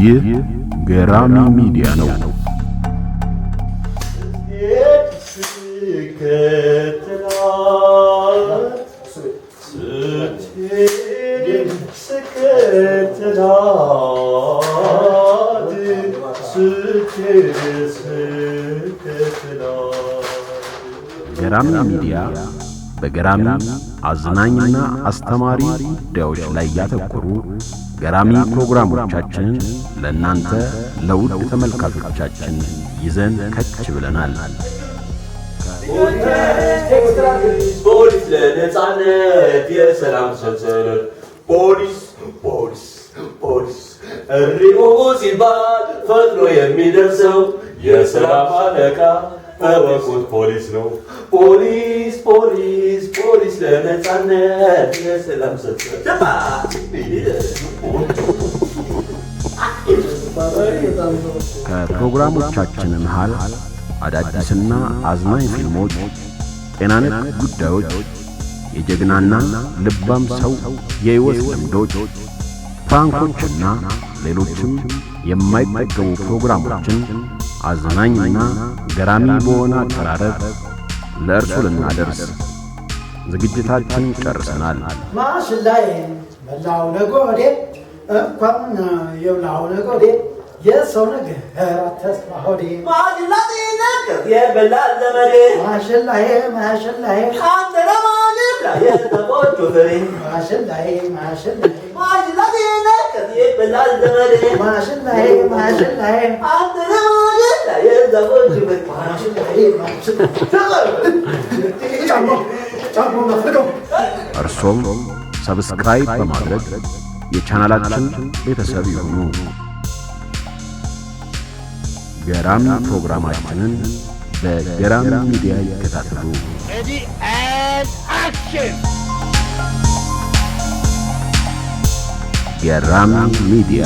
ይህ ገራሚ ሚዲያ ነው። ገራሚ ሚዲያ በገራሚ አዝናኝና አስተማሪ ጉዳዮች ላይ ያተኮሩ ገራሚ ፕሮግራሞቻችንን ለእናንተ ለውድ ተመልካቾቻችን ይዘን ከች ብለናል። ፖሊስ ለነጻነት የሰላም ሰንሰለት ፖሊስ ፖሊስ ፖሊስ እሪሙ ሲባል ፈጥኖ የሚደርሰው የሰላም አለቃ ተወቁት ፖሊስ ነው። ፖሊስ ፖሊስ ፖሊስ ለነጻነት የሰላም ሰንሰለት ከፕሮግራሞቻችን መሃል አዳዲስና አዝናኝ ፊልሞች፣ ጤና ነክ ጉዳዮች፣ የጀግናና ልባም ሰው የህይወት ልምዶች፣ ፕራንኮችና ሌሎችም የማይጠገቡ ፕሮግራሞችን አዝናኝና ገራሚ በሆነ አቀራረብ ለእርሱ ልናደርስ ዝግጅታችንን ጨርሰናል። ማሽላይ በላው ነጎዴ እንኳን የብላው ነጎዴ የሰው ነገር ተስፋ ሆዴ ማሽላይ ነገር የበላል ዘመዴ ማሽላይ አንተ ለማሽላይ የተቆጩ ፍሬ ማሽላይ ማሽላይ ነገር የበላል ዘመዴ ማሽላይ አንተ ለማሽላይ የተቆጩ ፍሬ እርሶም ሰብስክራይብ በማድረግ የቻናላችን ቤተሰብ ይሁኑ። ገራሚ ፕሮግራማችንን በገራሚ ሚዲያ ይከታተሉ። ገራሚ ሚዲያ